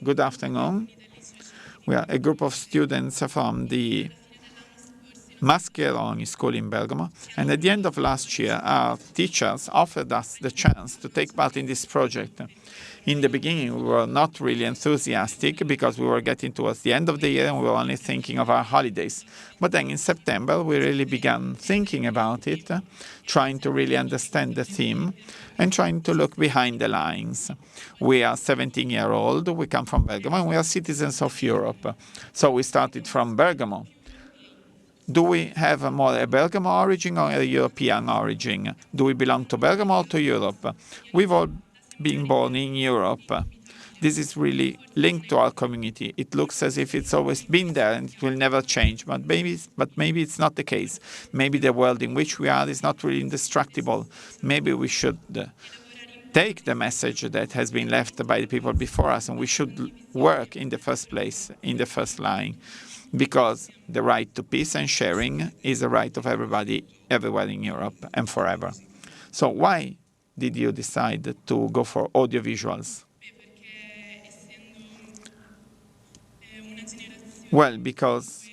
Good afternoon. We are a group of students from the Mascheroni School in Bergamo, and at the end of last year, our teachers offered us the chance to take part in this project. In the beginning, we were not really enthusiastic because we were getting towards the end of the year and we were only thinking of our holidays. But then in September, we really began thinking about it, trying to really understand the theme and trying to look behind the lines. We are 17-year-old, we come from Bergamo, and we are citizens of Europe. So we started from Bergamo. Do we have a Bergamo origin or a European origin? Do we belong to Bergamo or to Europe? We've all been born in Europe. This is really linked to our community. It looks as if it's always been there and it will never change, but maybe it's not the case. Maybe the world in which we are is not really indestructible. Maybe we should take the message that has been left by the people before us, and we should work in the first place, in the first line. Because the right to peace and sharing is a right of everybody, everywhere in Europe and forever. So why did you decide to go for audiovisuals? Well, because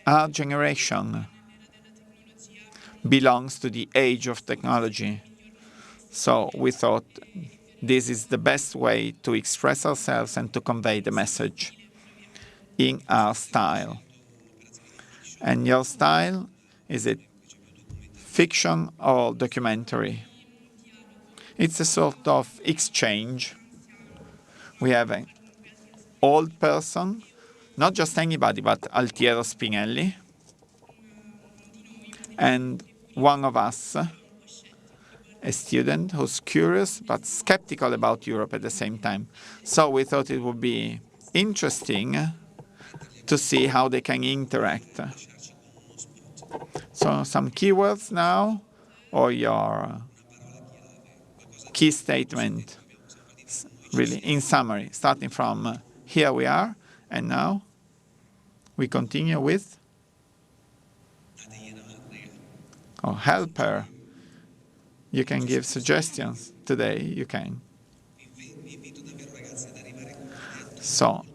our generation belongs to the age of technology. So we thought this is the best way to express ourselves and to convey the message in our style. And your style, is it fiction or documentary? It's a sort of exchange. We have an old person, not just anybody, but Altiero Spinelli, and one of us, a student who's curious but skeptical about Europe at the same time. So we thought it would be interesting to see how they can interact. So some keywords now, or your key statement, really in summary, starting from here we are, and now we continue with helper. You can give suggestions today, you can. So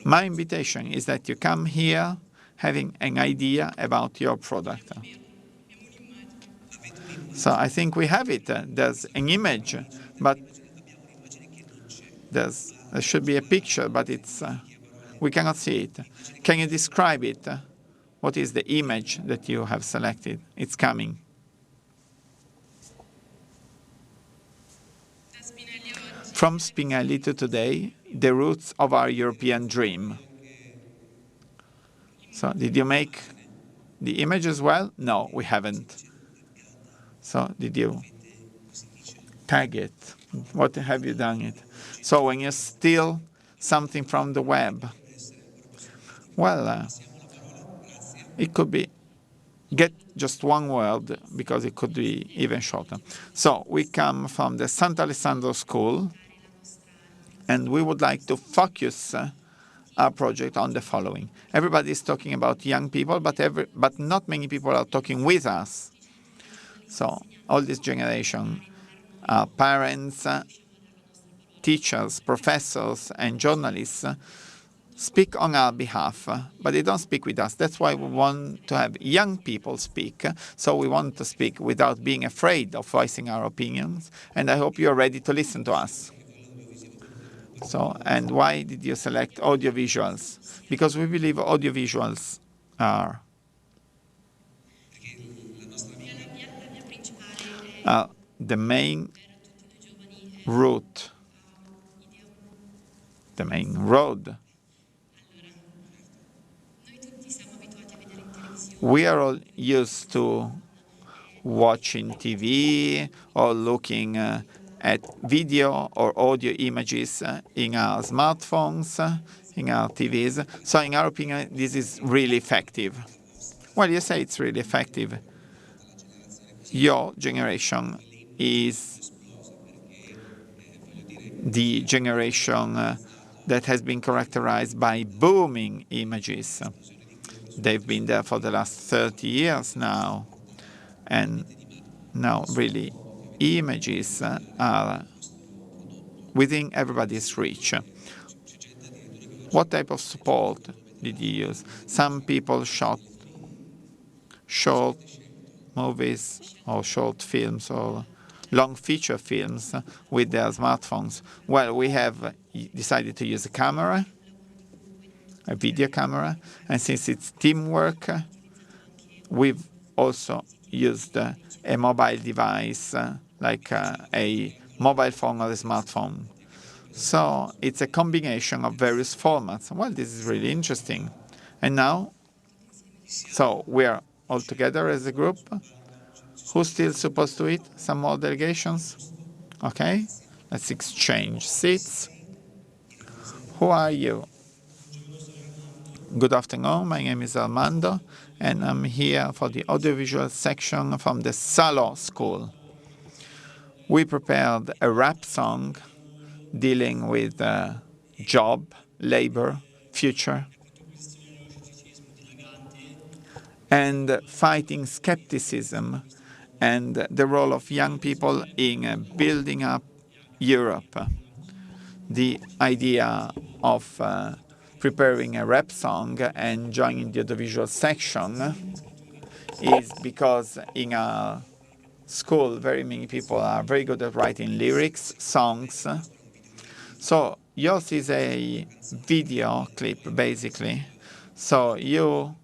my invitation is that you come here having an idea about your product. So I think we have it. There's an image, but there should be a picture, but we cannot see it. Can you describe it? What is the image that you have selected? It's coming. From Spinelli to today, the roots of our European dream. So did you make the image as well? No, we haven't. So did you tag it? What have you done it? So when you steal something from the web, well, it could be, get just one word, because it could be even shorter. So we come from the Sant'Alessandro School, and we would like to focus our project on the following. Everybody is talking about young people, but not many people are talking with us. So all this generation, parents, teachers, professors, and journalists speak on our behalf, but they don't speak with us. That's why we want to have young people speak. So we want to speak without being afraid of voicing our opinions, and I hope you're ready to listen to us. So, and why did you select audiovisuals? Because we believe audiovisuals are the main route, the main road. We are all used to watching TV or looking at video or audio images in our smartphones, in our TVs. So in our opinion, this is really effective. Well, you say it's really effective. Your generation is the generation that has been characterized by booming images. They've been there for the last 30 years now. And now really images are within everybody's reach. What type of support did you use? Some people shot short movies or short films or long feature films with their smartphones. Well, we have decided to use a camera, a video camera, and since it's teamwork, we've also used a mobile device like a mobile phone or a smartphone. So it's a combination of various formats. Well, this is really interesting. And now, so we're all together as a group. Who's still supposed to eat? Some more delegations? Okay, let's exchange seats. Who are you? Good afternoon, my name is Armando, and I'm here for the audiovisual section from the Salo School. We prepared a rap song dealing with job, labor, future, and fighting skepticism and the role of young people in building up Europe. The idea of preparing a rap song and joining the audiovisual section is because in our school, very many people are very good at writing lyrics, songs. So yours is a video clip, basically. So you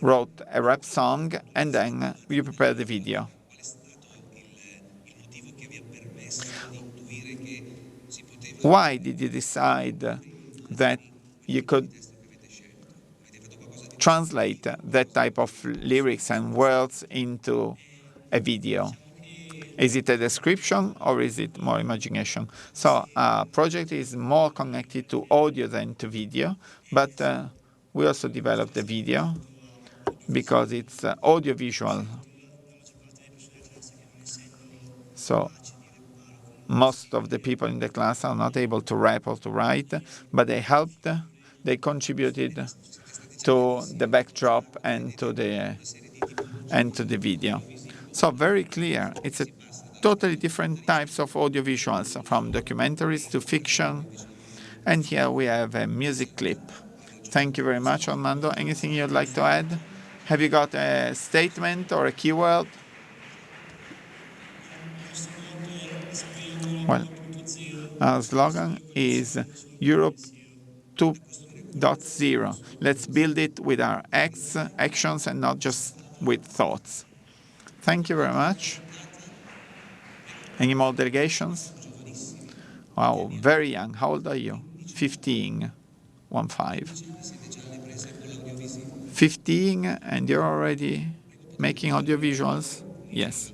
wrote a rap song and then you prepared the video. Why did you decide that you could translate that type of lyrics and words into a video? Is it a description or is it more imagination? So our project is more connected to audio than to video, but we also developed the video because it's audiovisual. So most of the people in the class are not able to rap or to write, but they helped, they contributed to the backdrop and to the video. So very clear. It's a totally different types of audiovisuals, from documentaries to fiction. And here we have a music clip. Thank you very much, Armando. Anything you'd like to add? Have you got a statement or a keyword? Well, our slogan is Europe 2.0. Let's build it with our actions and not just with thoughts. Thank you very much. Any more delegations? Wow, very young. How old are you? 15. 15, and you're already making audiovisuals? Yes.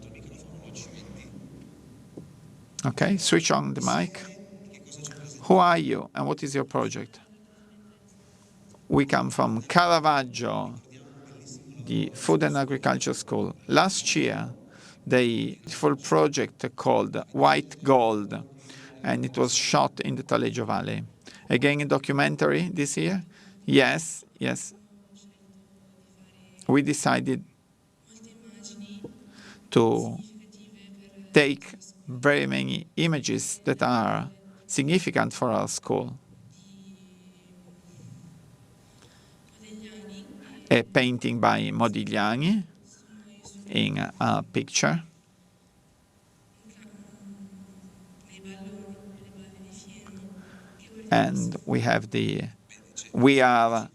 Okay, switch on the mic. Who are you and what is your project? We come from Caravaggio, the Food and Agriculture School. Last year, the full project called White Gold, and it was shot in the Taleggio Valley. Again, a documentary this year? Yes, yes. We decided to take very many images that are significant for our school. A painting by Modigliani in a picture. And we are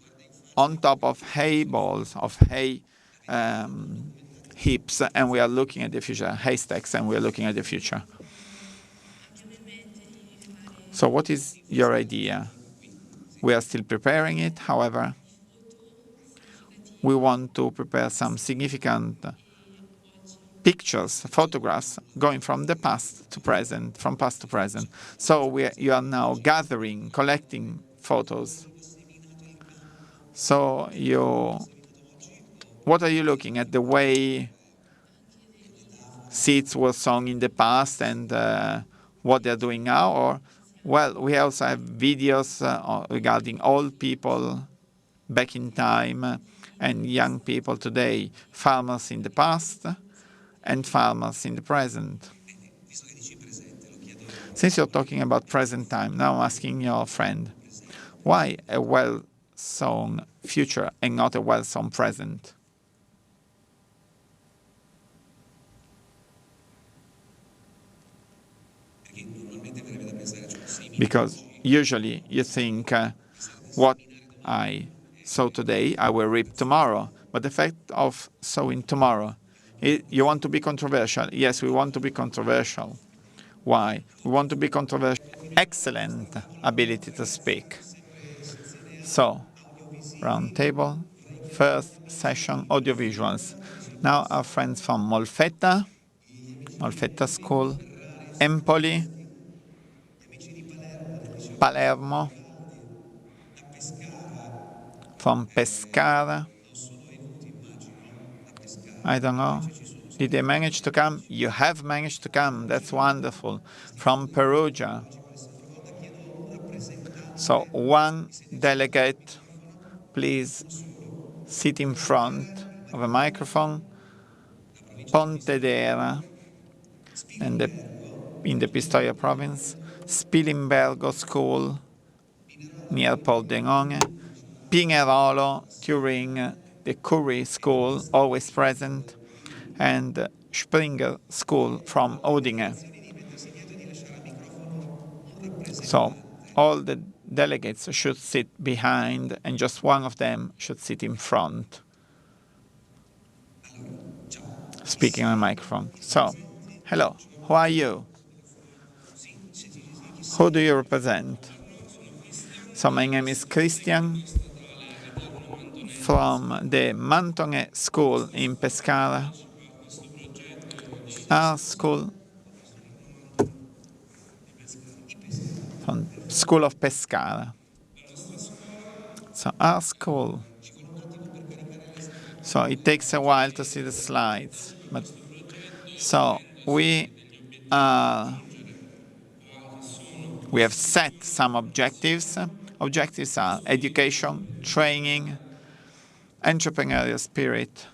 on top of hay balls, of hay heaps, and we are looking at the future, haystacks, and we are looking at the future. So what is your idea? We are still preparing it, however, we want to prepare some significant pictures, photographs, going from the past to present, from past to present. So you are now gathering, collecting photos. So what are you looking at? The way seeds were sung in the past and what they're doing now? Or, well, we also have videos regarding old people back in time and young people today, farmers in the past and farmers in the present. Since you're talking about present time, now I'm asking your friend, why a well-sewn future and not a well-sewn present? Because usually you think, what I sow today, I will reap tomorrow. But the fact of sowing tomorrow, you want to be controversial? Yes, we want to be controversial. Why? We want to be controversial. Excellent ability to speak. So, round table, first session, audiovisuals. Now our friends from Molfetta School, Empoli, Palermo, from Pescara. I don't know. Did they manage to come? You have managed to come. That's wonderful. From Perugia. So one delegate, please sit in front of a microphone. Pontedera, and in the Pistoia province. Spilimbergo School, near Pordenone. Pinerolo, Turin, the Curie School, always present. And Springer School from Udine. So all the delegates should sit behind, and just one of them should sit in front, speaking on a microphone. So, hello, who are you? Who do you represent? So my name is Christian from the Mantone School in Pescara. Our school, from School of Pescara. So our school. So it takes a while to see the slides. But so we have set some objectives. Objectives are education, training, entrepreneurial spirit,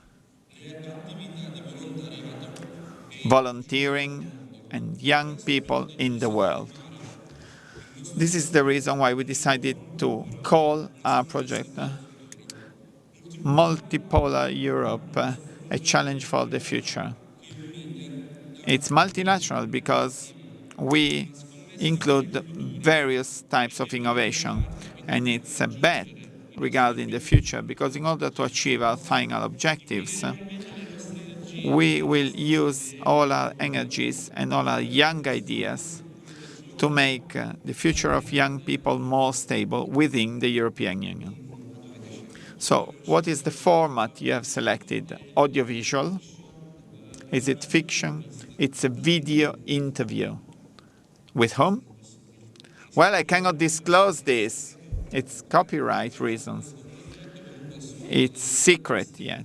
volunteering, and young people in the world. This is the reason why we decided to call our project Multipolar Europe, a challenge for the future. It's multilateral because we include various types of innovation, and it's a bet regarding the future, because in order to achieve our final objectives, we will use all our energies and all our young ideas to make the future of young people more stable within the European Union. So what is the format you have selected? Audiovisual. Is it fiction? It's a video interview. With whom? Well, I cannot disclose this. It's copyright reasons. It's secret yet.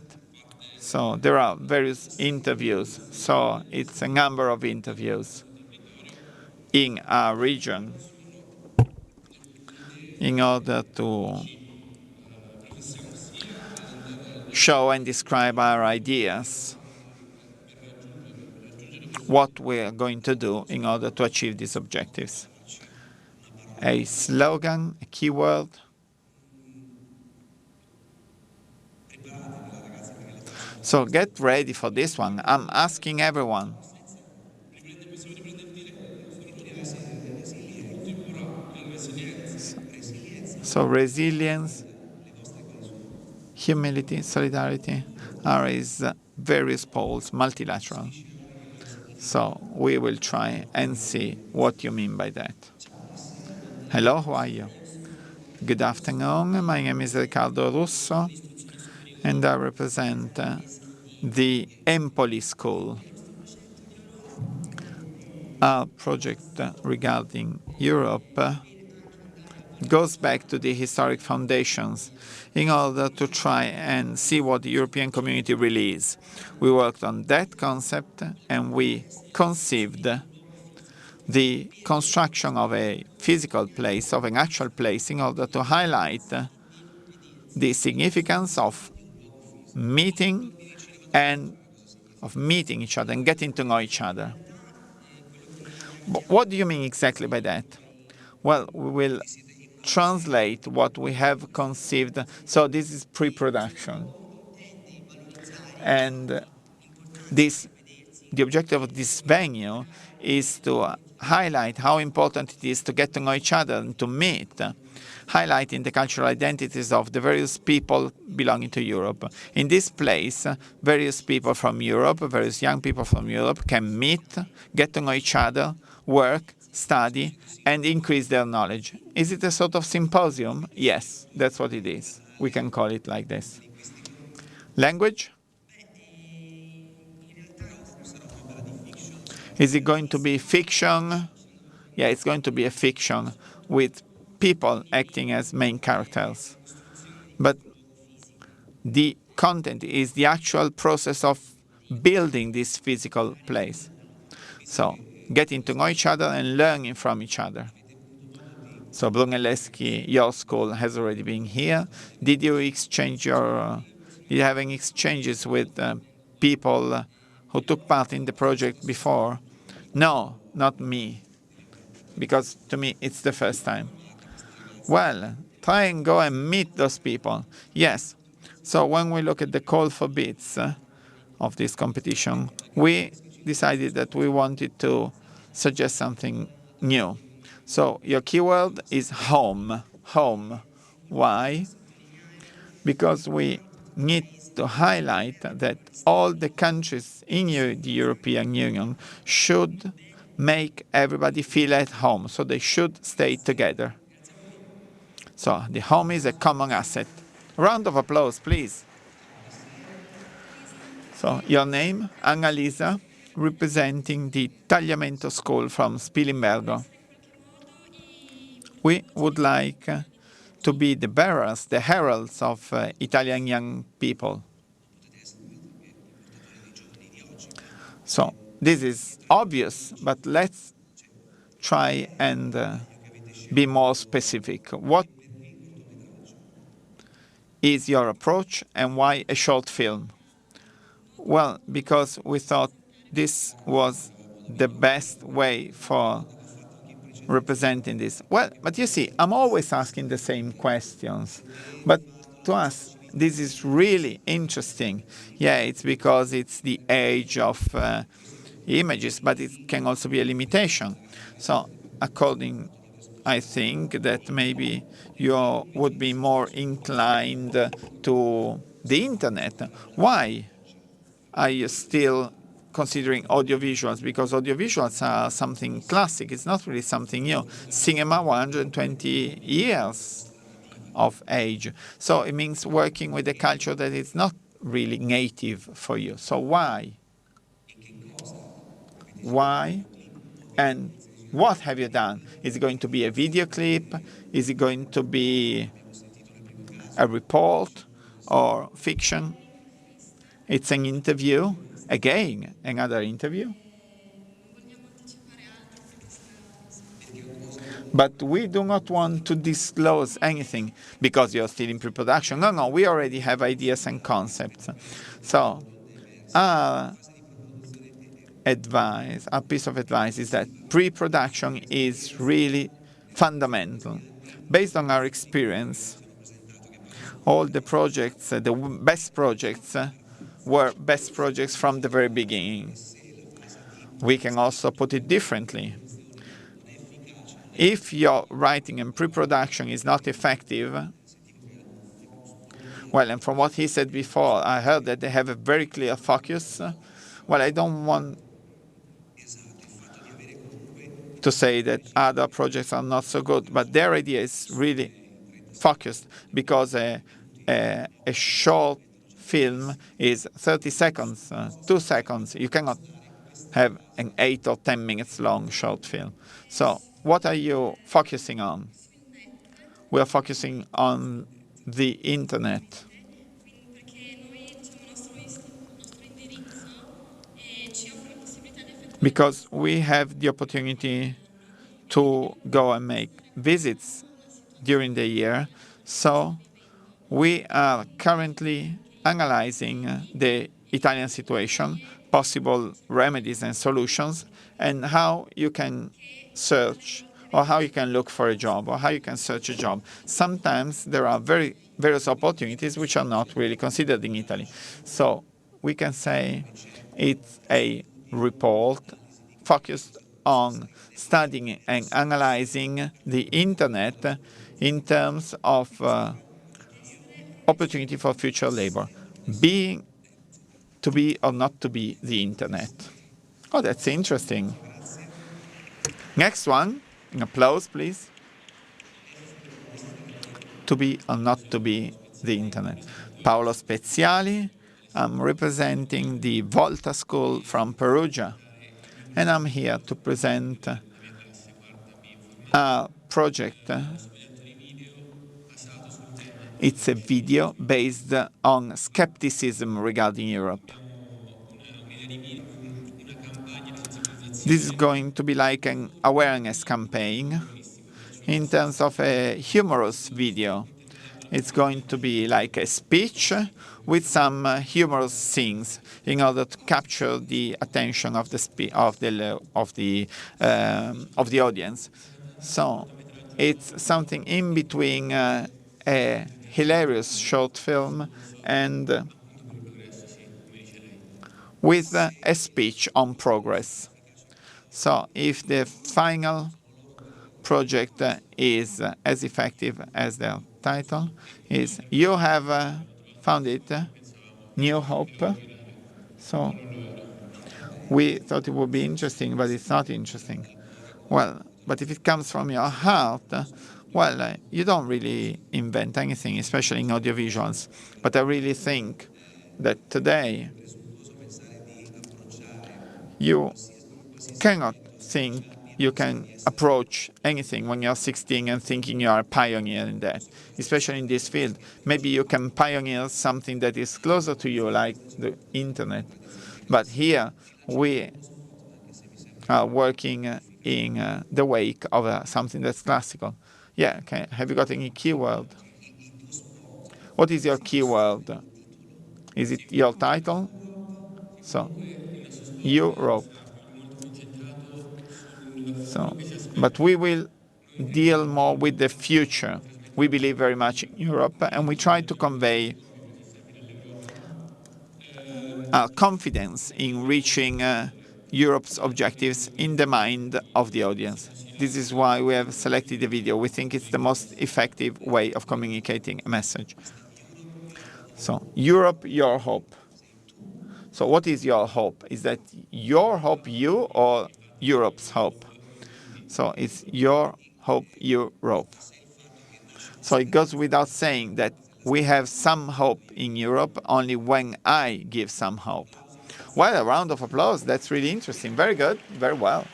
So there are various interviews. So it's a number of interviews in our region in order to show and describe our ideas, what we are going to do in order to achieve these objectives. A slogan, a keyword. So get ready for this one. I'm asking everyone. So resilience, humility, solidarity are is various poles, multilateral. So we will try and see what you mean by that. Hello, how are you? Good afternoon. My name is Riccardo Russo, and I represent the Empoli School. Our project regarding Europe goes back to the historic foundations in order to try and see what the European community really is. We worked on that concept, and we conceived the construction of a physical place, of an actual place, in order to highlight the significance of meeting each other and getting to know each other. But what do you mean exactly by that? Well, we will translate what we have conceived. So this is pre-production. And the objective of this venue is to highlight how important it is to get to know each other and to meet, highlighting the cultural identities of the various people belonging to Europe. In this place, various people from Europe, various young people from Europe can meet, get to know each other, work, study, and increase their knowledge. Is it a sort of symposium? Yes, that's what it is. We can call it like this. Language? Is it going to be fiction? Yeah, it's going to be a fiction with people acting as main characters. But the content is the actual process of building this physical place. So getting to know each other and learning from each other. So Brunelleschi, your school has already been here. Did you have any exchanges with people who took part in the project before? No, not me, because to me it's the first time. Well, try and go and meet those people. Yes. So when we look at the call for bids of this competition, we decided that we wanted to suggest something new. So your keyword is home. Home. Why? Because we need to highlight that all the countries in the European Union should make everybody feel at home. So they should stay together. So the home is a common asset. A round of applause, please. So your name, Annalisa, representing the Tagliamento School from Spilimbergo. We would like to be the bearers, the heralds of Italian young people. So this is obvious, but let's try and be more specific. What is your approach and why a short film? Well, because we thought this was the best way for representing this. Well, but you see, I'm always asking the same questions. But to us, this is really interesting. Yeah, it's because it's the age of images, but it can also be a limitation. So I think that maybe you would be more inclined to the internet. Why are you still considering audiovisuals? Because audiovisuals are something classic. It's not really something new. Cinema, 120 years of age. So it means working with a culture that is not really native for you. So why? Why? And what have you done? Is it going to be a video clip? Is it going to be a report or fiction? It's an interview. Again, another interview. But we do not want to disclose anything because you're still in pre-production. No, we already have ideas and concepts. So our piece of advice is that pre-production is really fundamental. Based on our experience, all the projects, the best projects, were best projects from the very beginning. We can also put it differently. If your writing and pre-production is not effective, well, and from what he said before, I heard that they have a very clear focus. Well, I don't want to say that other projects are not so good, but their idea is really focused because a short film is 30 seconds, 2 seconds. You cannot have an 8 or 10 minutes long short film. So what are you focusing on? We are focusing on the internet. Because we have the opportunity to go and make visits during the year. So we are currently analyzing the Italian situation, possible remedies and solutions, and how you can search, or how you can look for a job, or how you can search a job. Sometimes there are various opportunities which are not really considered in Italy. So we can say it's a report focused on studying and analyzing the internet in terms of opportunity for future labor, to be or not to be the internet. Oh, that's interesting. Next one, an applause, please. To be or not to be the internet. Paolo Speziali, I'm representing the Volta School from Perugia, and I'm here to present a project. It's a video based on skepticism regarding Europe. This is going to be like an awareness campaign in terms of a humorous video. It's going to be like a speech with some humorous scenes in order to capture the attention of the audience. So it's something in between a hilarious short film and with a speech on progress. So if the final project is as effective as the title is, you have found it, New Hope. So we thought it would be interesting, but it's not interesting. Well, but if it comes from your heart, well, you don't really invent anything, especially in audiovisuals. But I really think that today you cannot think you can approach anything when you're 16 and thinking you are a pioneer in that, especially in this field. Maybe you can pioneer something that is closer to you, like the internet. But here we are working in the wake of something that's classical. Yeah, okay. Have you got any keyword? What is your keyword? Is it your title? So, Europe. So, but we will deal more with the future. We believe very much in Europe, and we try to convey our confidence in reaching Europe's objectives in the mind of the audience. This is why we have selected the video. We think it's the most effective way of communicating a message. So, Europe, your hope. So what is your hope? Is that your hope, you, or Europe's hope? So it's your hope, Europe. So it goes without saying that we have some hope in Europe only when I give some hope. Well, a round of applause. That's really interesting. Very good. Very well.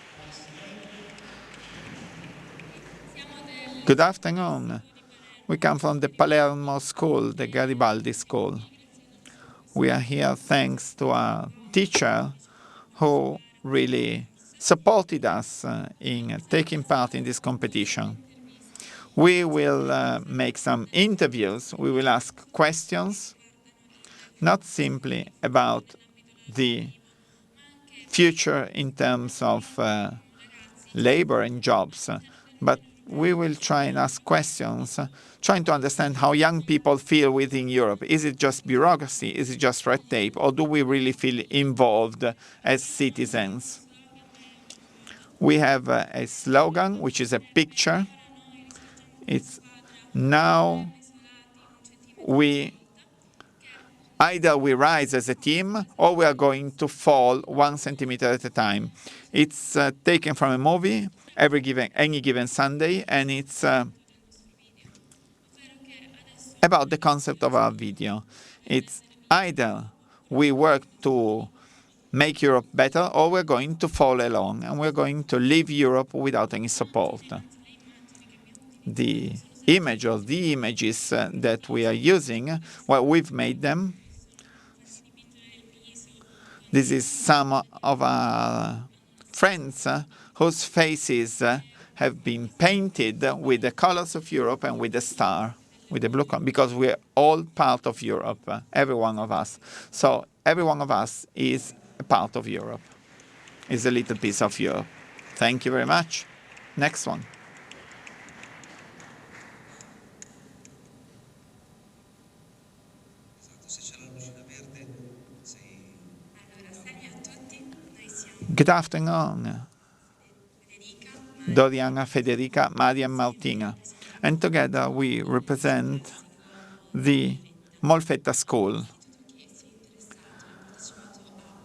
Good afternoon. We come from the Palermo school, the Garibaldi school. We are here thanks to a teacher who really supported us in taking part in this competition. We will make some interviews. We will ask questions, not simply about the future in terms of labor and jobs, but we will try and ask questions, trying to understand how young people feel within Europe. Is it just bureaucracy? Is it just red tape? Or do we really feel involved as citizens? We have a slogan, which is a picture. It's now either we rise as a team or we are going to fall 1 centimeter at a time. It's taken from a movie, any given Sunday, and it's about the concept of our video. It's either we work to make Europe better or we're going to fall along and we're going to leave Europe without any support. The image or the images that we are using, well, we've made them. This is some of our friends whose faces have been painted with the colors of Europe and with the star, with the blue color, because we're all part of Europe, every one of us. So every one of us is a part of Europe, is a little piece of Europe. Thank you very much. Next one. Good afternoon. Doriana, Federica, Maria, and Martina. And together we represent the Molfetta School.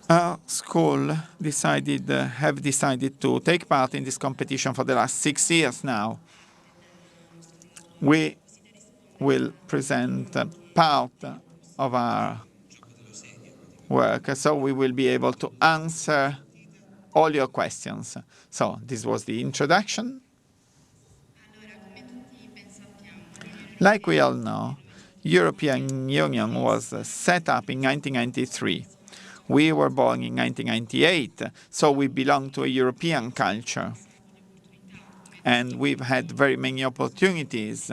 Our school have decided to take part in this competition for the last 6 years now. We will present part of our work, so we will be able to answer all your questions. So this was the introduction. Like we all know, European Union was set up in 1993. We were born in 1998, so we belong to a European culture. And we've had very many opportunities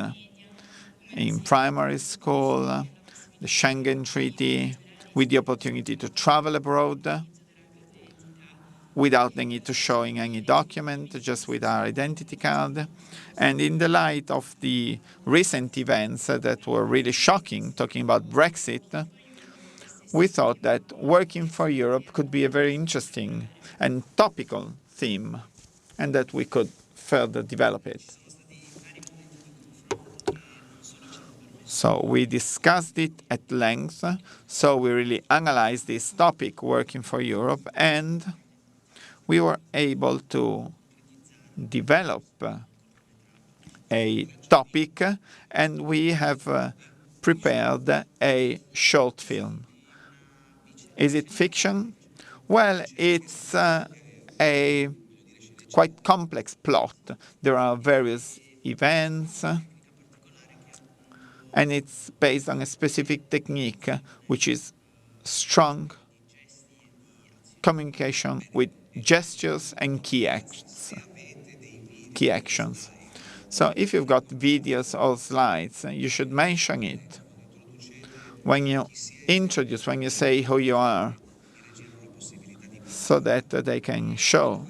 in primary school, the Schengen Treaty, with the opportunity to travel abroad without the need to showing any document, just with our identity card. And in the light of the recent events that were really shocking, talking about Brexit, we thought that working for Europe could be a very interesting and topical theme, and that we could further develop it. So we discussed it at length, so we really analyzed this topic, working for Europe, and we were able to develop a topic, and we have prepared a short film. Is it fiction? Well, it's a quite complex plot. There are various events, and it's based on a specific technique, which is strong communication with gestures and key actions. So if you've got videos or slides, you should mention it when you introduce, when you say who you are, so that they can show.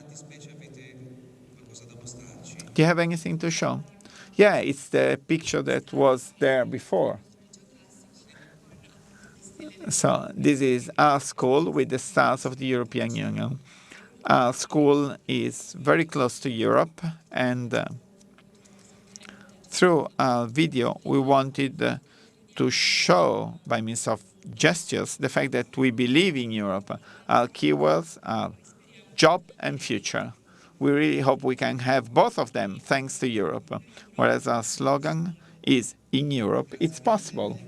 Do you have anything to show? Yeah, it's the picture that was there before. So this is our school with the stars of the European Union. Our school is very close to Europe, and through our video, we wanted to show, by means of gestures, the fact that we believe in Europe. Our keywords are job and future. We really hope we can have both of them thanks to Europe, whereas our slogan is, in Europe, it's possible.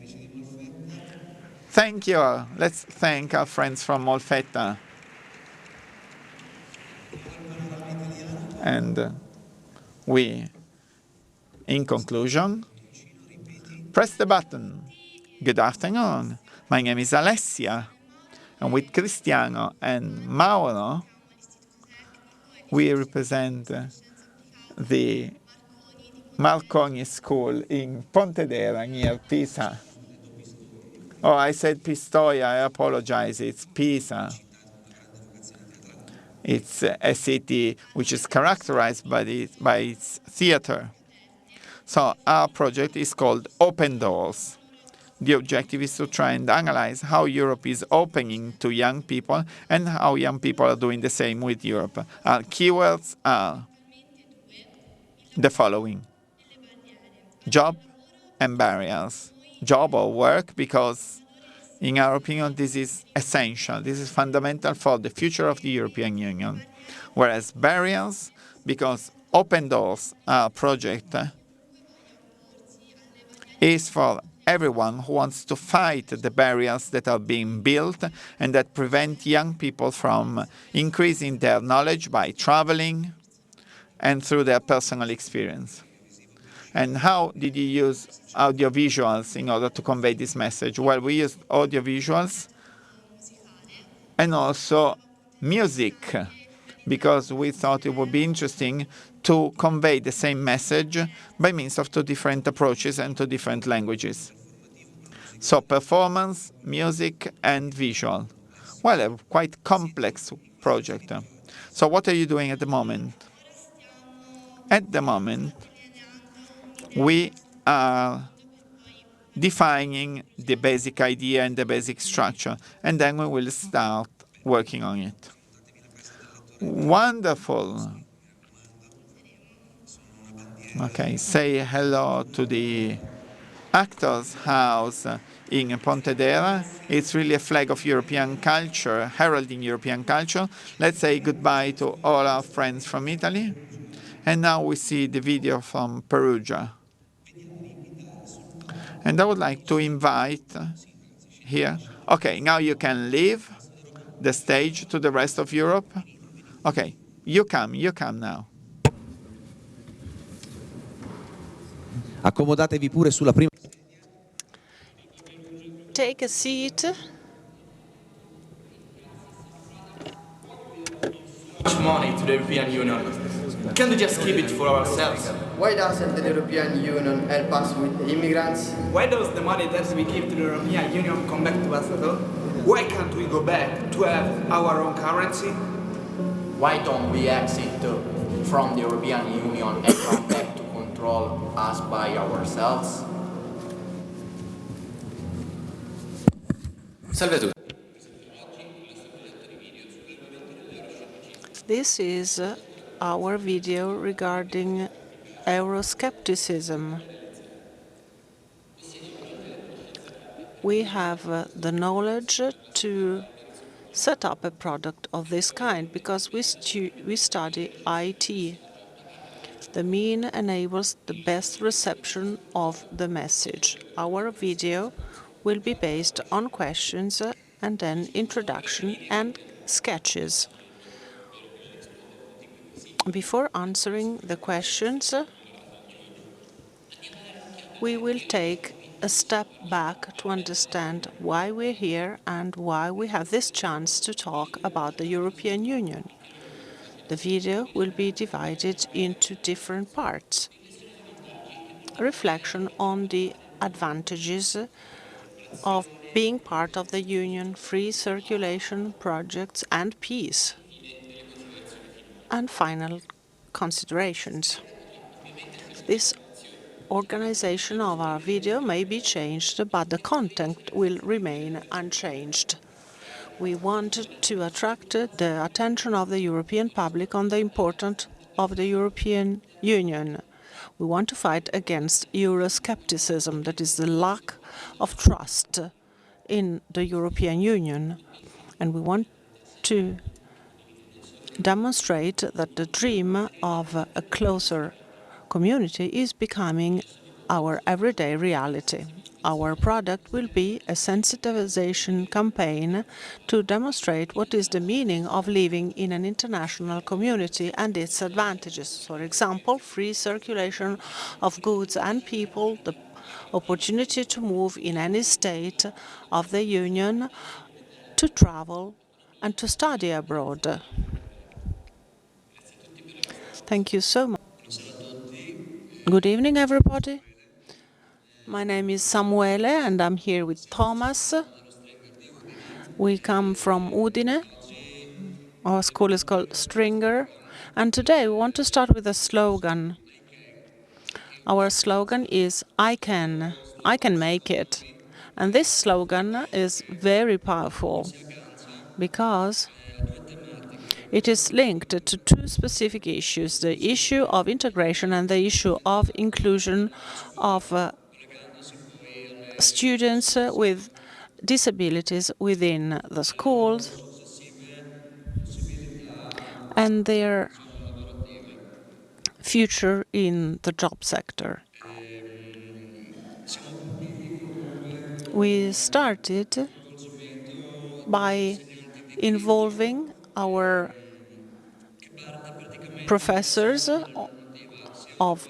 Thank you. Let's thank our friends from Molfetta. And we, in conclusion, press the button. Good afternoon. My name is Alessia, and with Cristiano and Mauro, we represent the Marconi School in Pontedera, near Pisa. Oh, I said Pistoia, I apologize, it's Pisa. It's a city which is characterized by its theater. So our project is called Open Doors. The objective is to try and analyze how Europe is opening to young people and how young people are doing the same with Europe. Our keywords are the following: job and barriers. Job or work, because in our opinion this is essential, this is fundamental for the future of the European Union. Whereas barriers, because Open Doors, our project, is for everyone who wants to fight the barriers that are being built and that prevent young people from increasing their knowledge by traveling and through their personal experience. And how did you use audiovisuals in order to convey this message? Well, we used audiovisuals and also music, because we thought it would be interesting to convey the same message by means of two different approaches and two different languages. So performance, music, and visual. well, a quite complex project. So what are you doing at the moment? At the moment, we are defining the basic idea and the basic structure, and then we will start working on it. Wonderful. Okay, say hello to the Actors House in Pontedera. It's really a flag of European culture, heralding European culture. Let's say goodbye to all our friends from Italy. And now we see the video from Perugia. And I would like to invite here. Okay, now you can leave the stage to the rest of Europe. Okay, you come now. Accomodatevi pure sulla prima. Take a seat. Much money to the European Union. Can't we just keep it for ourselves? Why doesn't the European Union help us with the immigrants? Why does the money that we give to the European Union come back to us at all? Why can't we go back to have our own currency? Why don't we exit from the European Union and come back to control us by ourselves? Salve a tutti. This is our video regarding Euroscepticism. We have the knowledge to set up a product of this kind because we study IT. The mean enables the best reception of the message. Our video will be based on questions and then introduction and sketches. Before answering the questions, we will take a step back to understand why we're here and why we have this chance to talk about the European Union. The video will be divided into different parts. A reflection on the advantages of being part of the Union, free circulation projects and peace. And final considerations. This organization of our video may be changed, but the content will remain unchanged. We want to attract the attention of the European public on the importance of the European Union. We want to fight against Euroscepticism, that is the lack of trust in the European Union. And we want to demonstrate that the dream of a closer community is becoming our everyday reality. Our product will be a sensitization campaign to demonstrate what is the meaning of living in an international community and its advantages. For example, free circulation of goods and people, the opportunity to move in any state of the Union, to travel and to study abroad. Thank you so much. Good evening, everybody. My name is Samuele, and I'm here with Thomas. We come from Udine. Our school is called Stringer. And today we want to start with a slogan. Our slogan is, I can make it. And this slogan is very powerful because it is linked to two specific issues, the issue of integration and the issue of inclusion of students with disabilities within the schools and their future in the job sector. We started by involving our professors of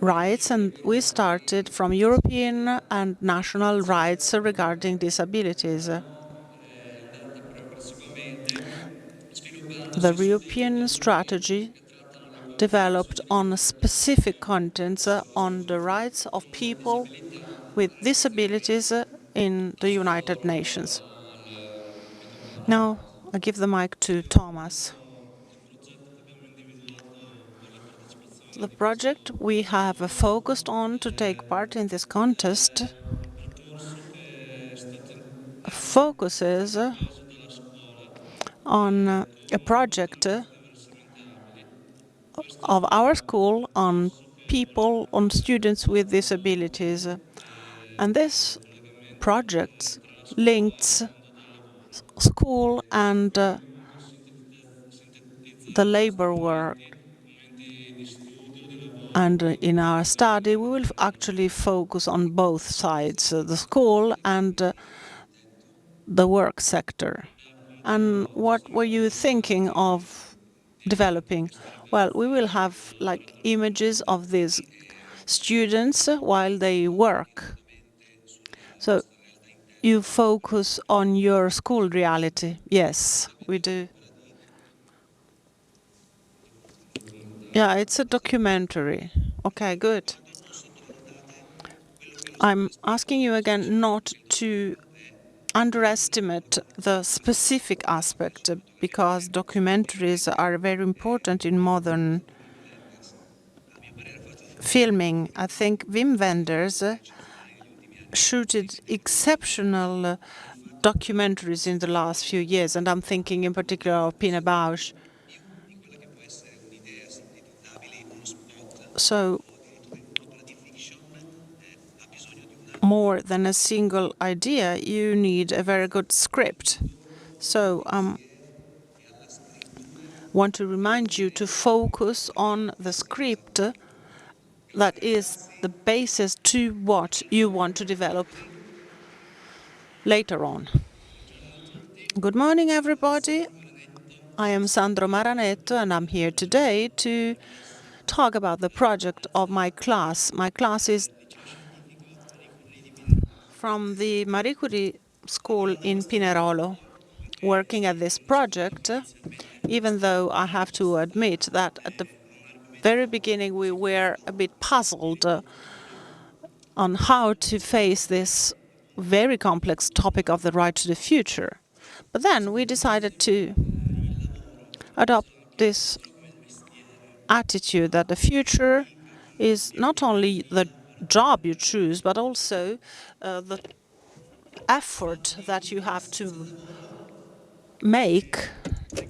rights, and we started from European and national rights regarding disabilities. The European strategy developed on specific contents on the rights of people with disabilities in the United Nations. Now I give the mic to Thomas. The project we have focused on to take part in this contest focuses on a project of our school on people, on students with disabilities. And this project links school and the labor world. And in our study, we will actually focus on both sides, the school and the work sector. And what were you thinking of developing? Well, we will have like images of these students while they work. So you focus on your school reality. Yes, we do. Yeah, it's a documentary. Okay, good. I'm asking you again not to underestimate the specific aspect because documentaries are very important in modern filming. I think Wim Wenders shooted exceptional documentaries in the last few years, and I'm thinking in particular of Pina Bausch. So more than a single idea, you need a very good script. So want to remind you to focus on the script that is the basis to what you want to develop later on. Good morning, everybody. I am Sandro Maranetto, and I'm here today to talk about the project of my class. My class is from the Marie Curie School in Pinerolo, working at this project, even though I have to admit that at the very beginning we were a bit puzzled on how to face this very complex topic of the right to the future. But then we decided to adopt this attitude that the future is not only the job you choose, but also the effort that you have to make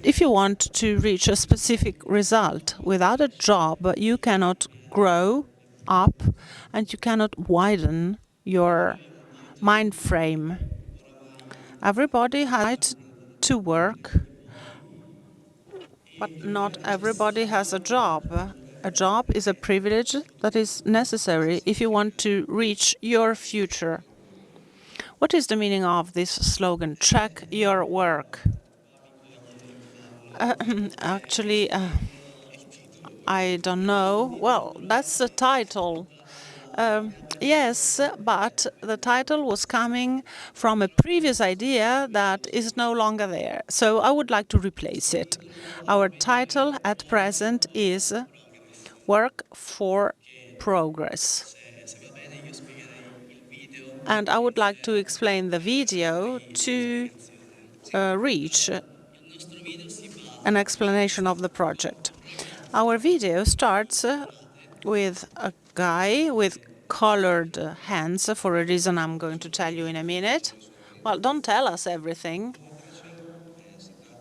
if you want to reach a specific result. Without a job, you cannot grow up and you cannot widen your mind frame. Everybody has a right to work, but not everybody has a job. A job is a privilege that is necessary if you want to reach your future. What is the meaning of this slogan, check your work? Actually, I don't know. Well, that's the title. Yes, but the title was coming from a previous idea that is no longer there. So I would like to replace it. Our title at present is Work for Progress. And I would like to explain the video to reach an explanation of the project. Our video starts with a guy with colored hands for a reason I'm going to tell you in a minute. Well, don't tell us everything.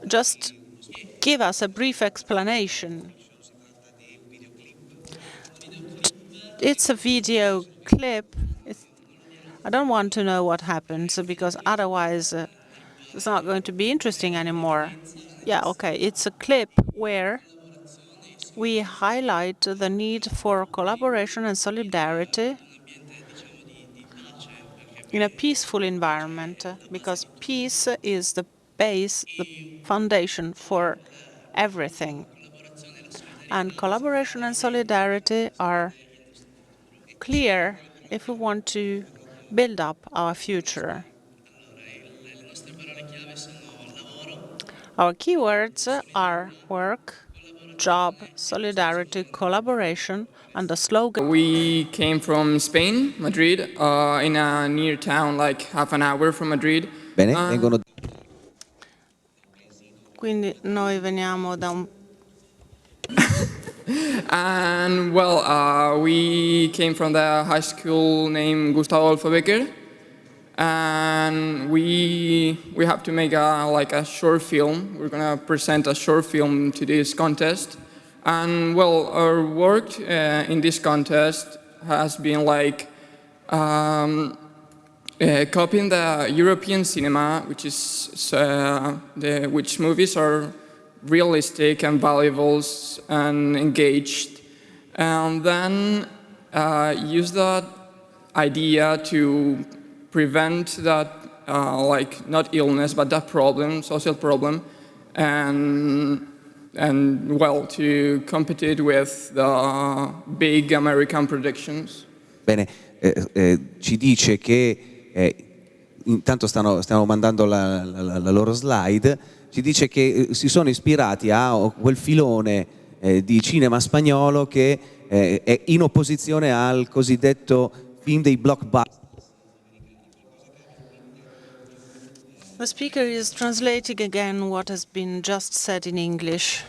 Just give us a brief explanation. It's a video clip. I don't want to know what happens because otherwise it's not going to be interesting anymore. Yeah, okay. It's a clip where we highlight the need for collaboration and solidarity in a peaceful environment, because peace is the base, the foundation for everything. And collaboration and solidarity are clear if we want to build up our future. Our keywords are work, job, solidarity, collaboration, and the slogan. We came from Spain, Madrid, in a near town like half an hour from Madrid. Bene, vengono Quindi noi veniamo da un... And well, we came from the high school named Gustavo Adolfo Becker, and we have to make a short film. We're gonna present a short film to this contest, and well, our work in this contest has been like copying the European cinema, which is which movies are realistic and valuable and engaged, and then use that idea to prevent that, like not illness, but that problem, social problem, and well, to compete with the big American productions. Bene, ci dice che intanto stiamo mandando la loro slide. Ci dice che si sono ispirati a quel filone di cinema spagnolo che è in opposizione al cosiddetto film dei blockbuster. The speaker is translating again what has been just said in English.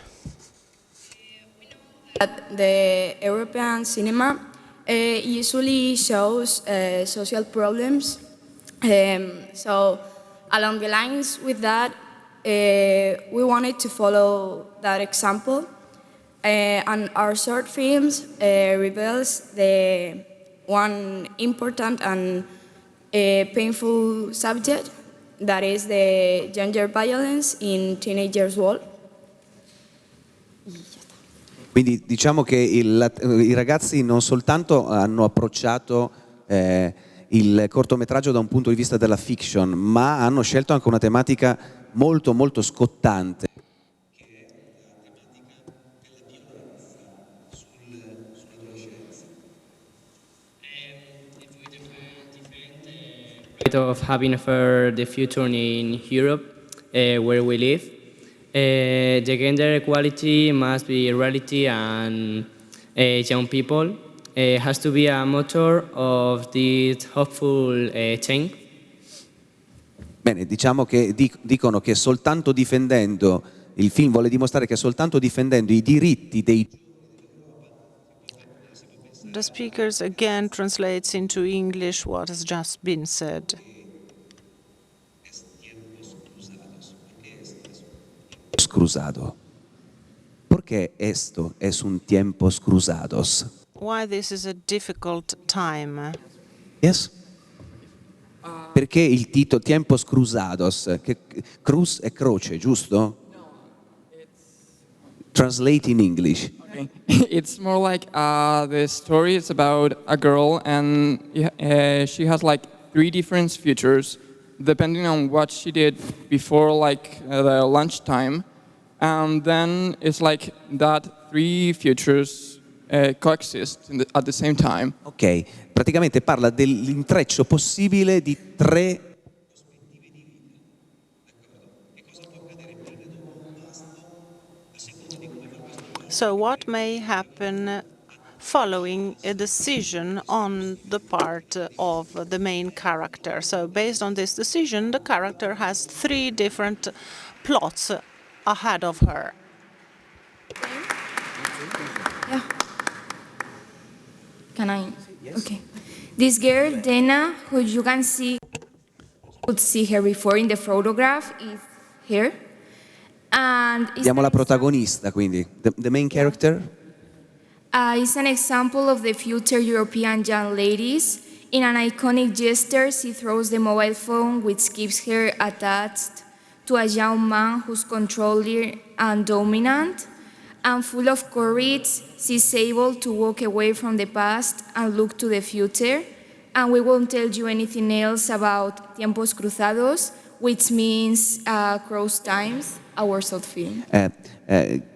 The European cinema usually shows social problems. So along the lines with that, we wanted to follow that example, and our short films reveals the one important and painful subject, that is the gender violence in teenagers' world. Quindi diciamo che i ragazzi non soltanto hanno approcciato il cortometraggio da un punto di vista della fiction, ma hanno scelto anche una tematica molto molto scottante. Of having for the future in Europe, where we live, the gender equality must be a reality, and young people has to be a motor of this hopeful change. Bene, diciamo che dicono che soltanto difendendo, il film vuole dimostrare che soltanto difendendo i diritti dei... The speakers again translates into English what has just been said. Scruzado. Perché esto es un tiempos cruzados? Why this is a difficult time? Yes? Perché il titolo Tiempos Cruzados, che cruz è croce, giusto? No, it's... Translate in English. Okay. It's more like the story is about a girl, and she has like 3 different futures, depending on what she did before like the lunchtime, and then it's like that 3 futures coexist at the same time. Ok, praticamente parla dell'intreccio possibile di 3. So what may happen following a decision on the part of the main character? So based on this decision, the character has 3 different plots ahead of her. Yeah. Can I? Yes. Okay. This girl, Dana, who you could see her before in the photograph, is here. And Vediamo la protagonista, quindi, the main character. Is an example of the future European young ladies. In an iconic gesture, she throws the mobile phone, which keeps her attached to a young man who's controlling and dominant. And full of courage, she's able to walk away from the past and look to the future. And we won't tell you anything else about Tiempos Cruzados, which means cross times, our short film.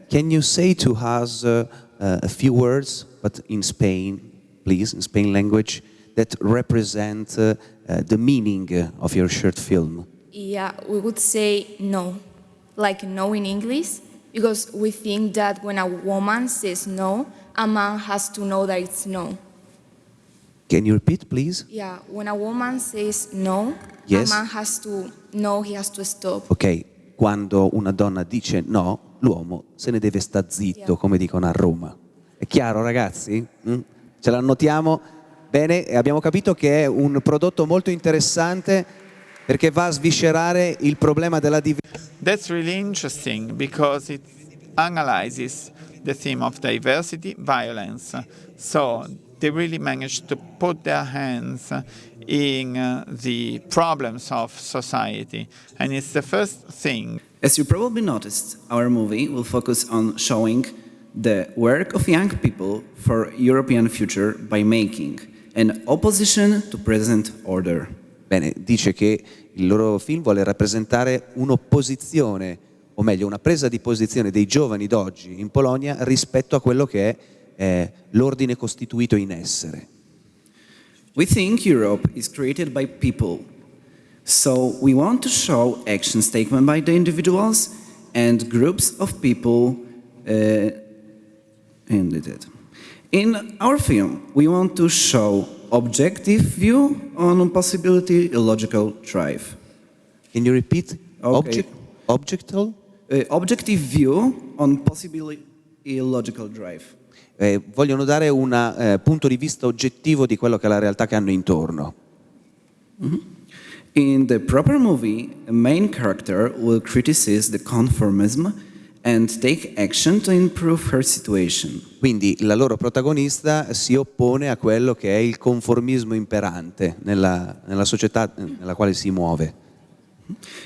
Can you say to us a few words, but in Spain, please, in Spain language, that represent the meaning of your short film? Yeah, we would say no, like no in English, because we think that when a woman says no, a man has to know that it's no. Can you repeat, please? Yeah, when a woman says no, Yes. a man has to know he has to stop. Ok, quando una donna dice no, l'uomo se ne deve sta zitto, come dicono a Roma. È chiaro, ragazzi? Ce l'annotiamo? Bene, abbiamo capito che è un prodotto molto interessante perché va a sviscerare il problema della diversità. That's really interesting because it analyzes the theme of diversity, violence. So they really managed to put their hands in the problems of society. And it's the first thing. As you probably noticed, our movie will focus on showing the work of young people for European future by making an opposition to present order. Bene, dice che il loro film vuole rappresentare un'opposizione, o meglio una presa di posizione dei giovani d'oggi in Polonia rispetto a quello che è l'ordine costituito in essere. We think Europe is created by people, so we want to show actions taken by the individuals and groups of people. In our film, we want to show objective view on a possibility illogical drive. Can you repeat? Okay. Objective view on possibly illogical drive. Vogliono dare un punto di vista oggettivo di quello che è la realtà che hanno intorno. In the proper movie, a main character will criticize the conformism and take action to improve her situation. Quindi la loro protagonista si oppone a quello che è il conformismo imperante nella società nella quale si muove.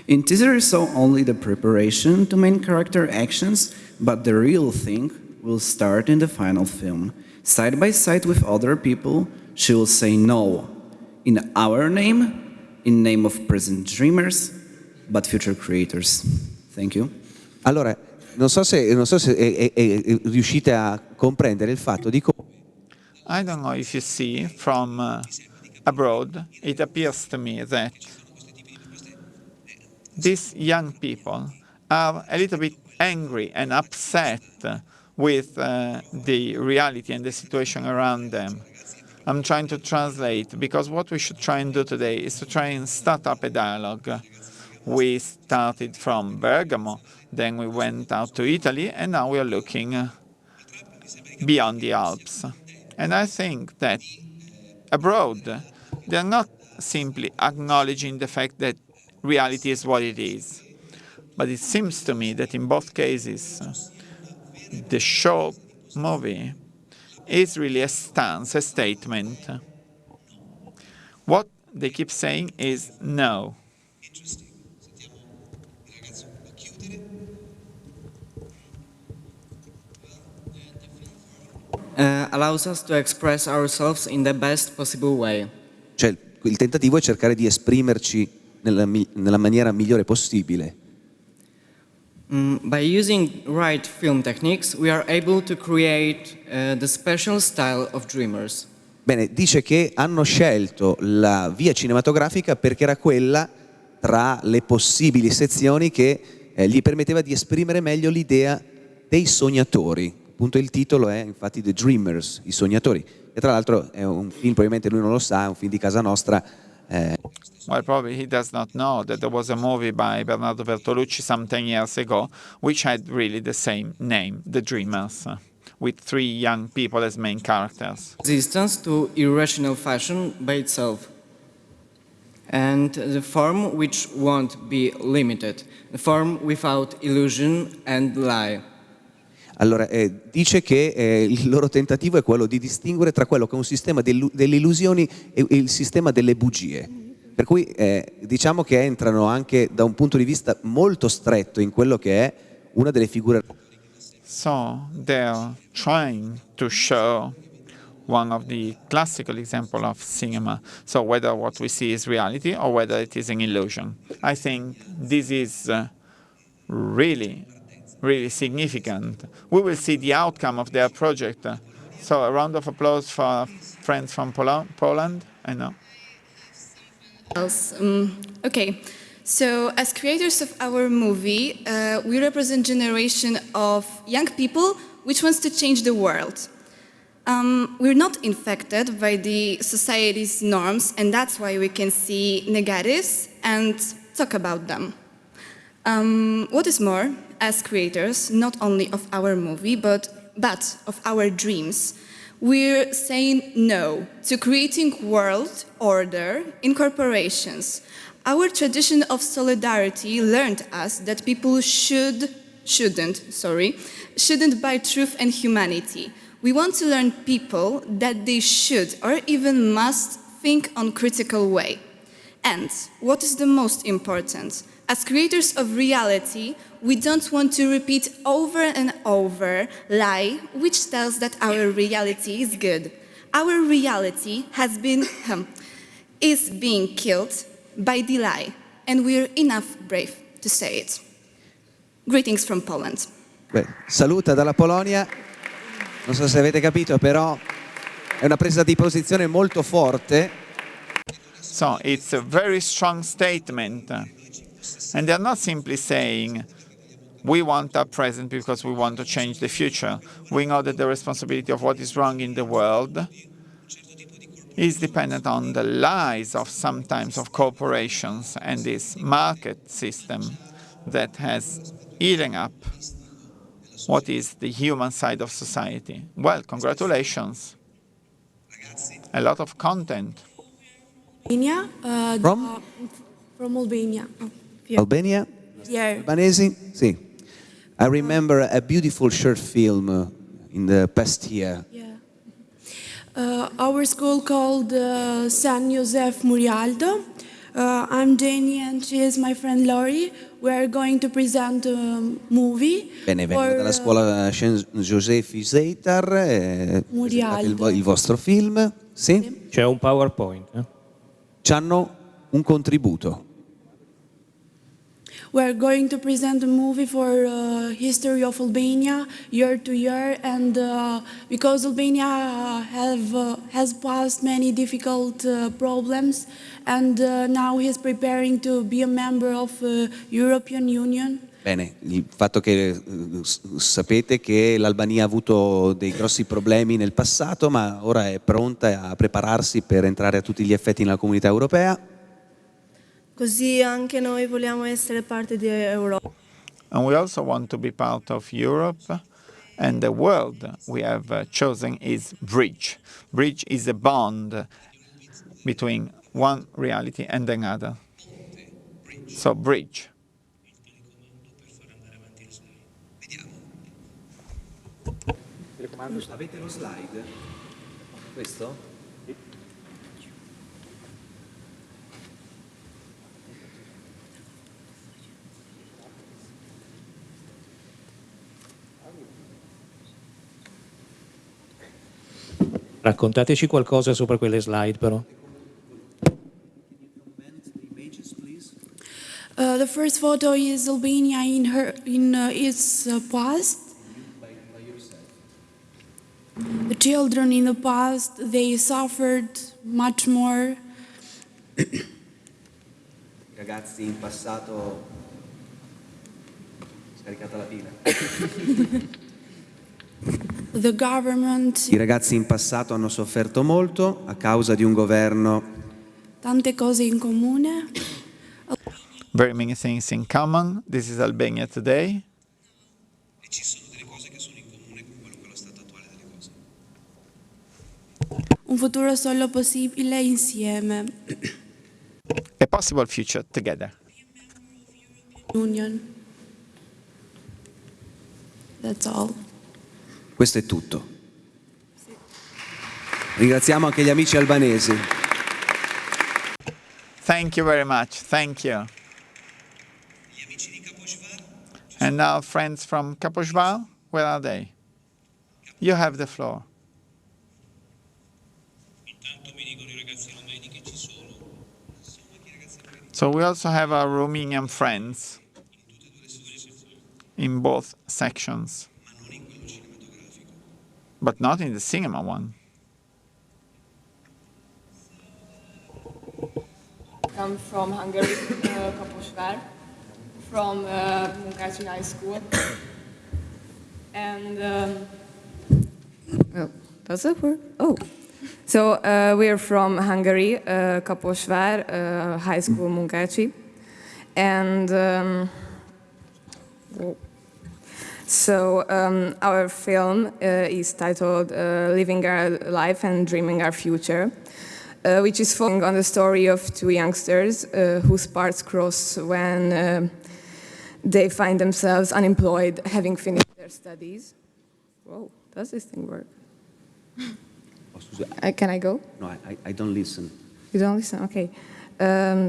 In teaser we saw only the preparation to main character actions, but the real thing will start in the final film. Side by side with other people, she will say no. In our name, in name of present dreamers, but future creators. Thank you. Allora, non so se riuscite a comprendere il fatto di come. I don't know if you see from abroad, it appears to me that these young people are a little bit angry and upset with the reality and the situation around them. I'm trying to translate, because what we should try and do today is to try and start up a dialogue. We started from Bergamo, then we went out to Italy, and now we are looking beyond the Alps. And I think that abroad, they are not simply acknowledging the fact that reality is what it is. But it seems to me that in both cases, the short movie is really a stance, a statement. What they keep saying is no. Allows us to express ourselves in the best possible way. Cioè, il tentativo è cercare di esprimerci nella maniera migliore possibile. By using right film techniques, we are able to create the special style of dreamers. Bene, dice che hanno scelto la via cinematografica perché era quella tra le possibili sezioni che gli permetteva di esprimere meglio l'idea dei sognatori. Appunto il titolo è infatti The Dreamers, i sognatori. E tra l'altro è un film, probabilmente lui non lo sa, è un film di casa nostra. Well, probably he does not know that there was a movie by Bernardo Bertolucci some 10 years ago which had really the same name, The Dreamers, with 3 young people as main characters. Resistance to irrational fashion by itself, and the form which won't be limited, the form without illusion and lie. Allora, dice che il loro tentativo è quello di distinguere tra quello che è un sistema delle illusioni e il sistema delle bugie. Per cui diciamo che entrano anche da un punto di vista molto stretto in quello che è una delle figure. So they're trying to show one of the classical examples of cinema. So whether what we see is reality or whether it is an illusion. I think this is really significant. We will see the outcome of their project. So a round of applause for friends from Poland. I know. Okay, so as creators of our movie, we represent a generation of young people which wants to change the world. We're not infected by the society's norms, and that's why we can see negatives and talk about them. What is more, as creators, not only of our movie, but of our dreams, we're saying no to creating world order in corporations. Our tradition of solidarity learned us that people shouldn't buy truth and humanity. We want to learn people that they should or even must think on critical way. And what is the most important? As creators of reality, we don't want to repeat over and over lie which tells that our reality is good. Our reality is being killed by the lie, and we're enough brave to say it. Greetings from Poland. Beh, saluta dalla Polonia, non so se avete capito, però è una presa di posizione molto forte. So it's a very strong statement. And they're not simply saying, we want our present because we want to change the future. We know that the responsibility of what is wrong in the world is dependent on the lies of sometimes of corporations and this market system that has eaten up what is the human side of society. Well, congratulations. A lot of content. From Albania. Albania? Yeah. Albanesi? Sì. I remember a beautiful short film in the past year. Yeah. Our school called San Josef Murialdo. I'm Jenny and she is my friend Lori. We are going to present a movie. Bene, vengo dalla scuola San Josef Iseitar. Il vostro film. Sì? C'è un PowerPoint. C'hanno un contributo. We are going to present a movie for history of Albania year to year, and because Albania has passed many difficult problems, and now he is preparing to be a member of European Union. Bene, il fatto che sapete che l'Albania ha avuto dei grossi problemi nel passato, ma ora è pronta a prepararsi per entrare a tutti gli effetti nella comunità europea. Così anche noi vogliamo essere parte di Europa. And we also want to be part of Europe, and the word we have chosen is bridge. Bridge is a bond between one reality and another. So bridge. Avete lo slide? Questo? Raccontateci qualcosa sopra quelle slide, però. The first photo is Albania in its past. The children in the past, they suffered much more. I ragazzi in passato... Scaricata la pila. The government... I ragazzi in passato hanno sofferto molto a causa di un governo. Tante cose in comune. Very many things in common. This is Albania today. Un futuro solo possibile insieme. A possible future together. Union. That's all. Questo è tutto. Ringraziamo anche gli amici albanesi. Thank you very much. Thank you. And now friends from Kaposhvar, where are they? You have the floor. So we also have our Romanian friends in both sections, but not in the cinema one. I'm from Hungary, Kaposvár, from Munkácsi High School. And does it work? Oh. So we're from Hungary, Kaposvár, High School Munkácsi. And So our film is titled Living Our Life and Dreaming Our Future, which is focusing on the story of two youngsters whose paths cross when they find themselves unemployed, having finished their studies. Whoa, does this thing work? Can I go? No, I don't listen. You don't listen? Okay.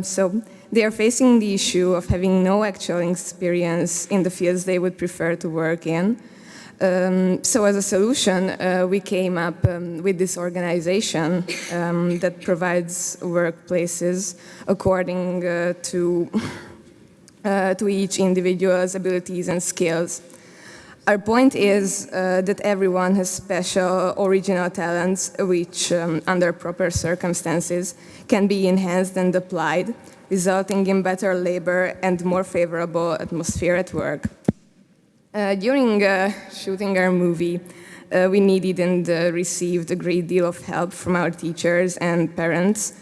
So they are facing the issue of having no actual experience in the fields they would prefer to work in. So as a solution, we came up with this organization that provides workplaces according to each individual's abilities and skills. Our point is that everyone has special, original talents which, under proper circumstances, can be enhanced and applied, resulting in better labor and more favorable atmosphere at work. During shooting our movie, we needed and received a great deal of help from our teachers and parents.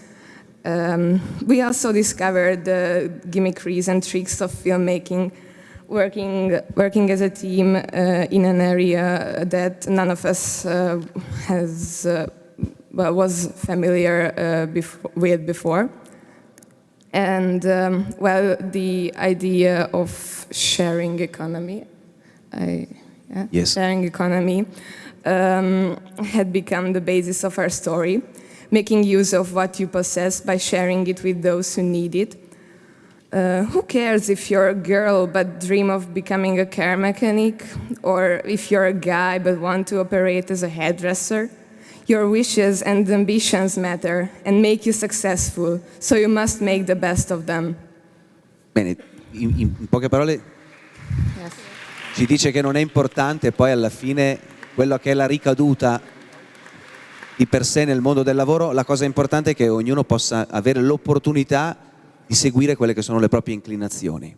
We also discovered the gimmickries and tricks of filmmaking, working as a team in an area that none of us was familiar with before. And well, the idea of sharing economy, Yes. sharing economy had become the basis of our story, making use of what you possess by sharing it with those who need it. Who cares if you're a girl but dream of becoming a car mechanic, or if you're a guy but want to operate as a hairdresser? Your wishes and ambitions matter and make you successful, so you must make the best of them. Bene, in poche parole Yes. ci dice che non è importante poi alla fine quello che è la ricaduta di per sé nel mondo del lavoro, la cosa importante è che ognuno possa avere l'opportunità di seguire quelle che sono le proprie inclinazioni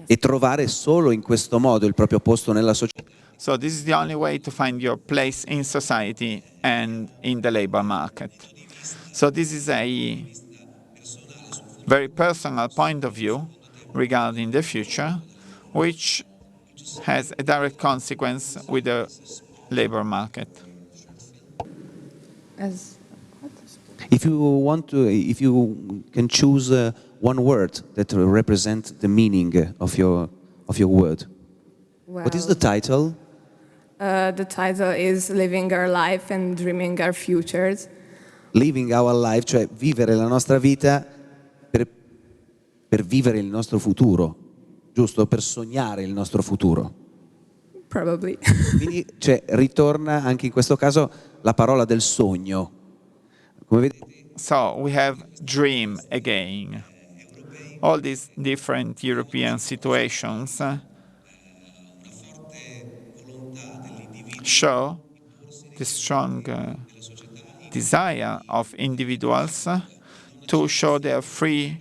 e trovare solo in questo modo il proprio posto nella società. So this is the only way to find your place in society and in the labor market. So this is a very personal point of view regarding the future, which has a direct consequence with the labor market. If you can choose one word that represents the meaning of your word, what is the title? The title is Living Our Life and Dreaming Our Futures. Living our life, cioè vivere la nostra vita per vivere il nostro futuro, giusto? Per sognare il nostro futuro. Probably. Quindi ritorna anche in questo caso la parola del sogno. Come vedete? So we have dream again. All these different European situations show the strong desire of individuals to show their free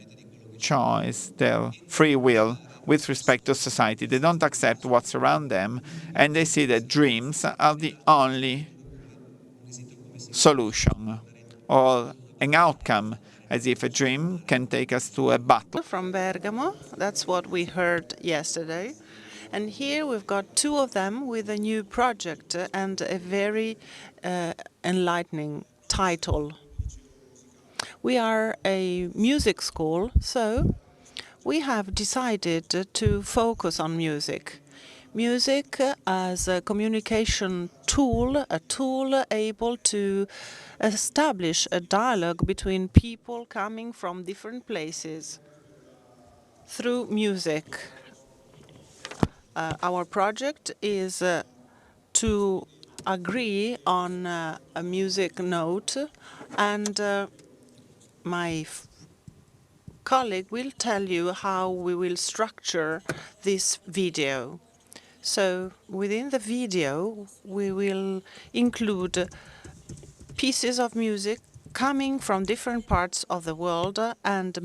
choice, their free will with respect to society. They don't accept what's around them, and they see that dreams are the only solution or an outcome, as if a dream can take us to a battle. From Bergamo, that's what we heard yesterday. And here we've got two of them with a new project and a very enlightening title. We are a music school, so we have decided to focus on music. Music as a communication tool, a tool able to establish a dialogue between people coming from different places through music. Our project is to agree on a music note, and my colleague will tell you how we will structure this video. So within the video, we will include pieces of music coming from different parts of the world and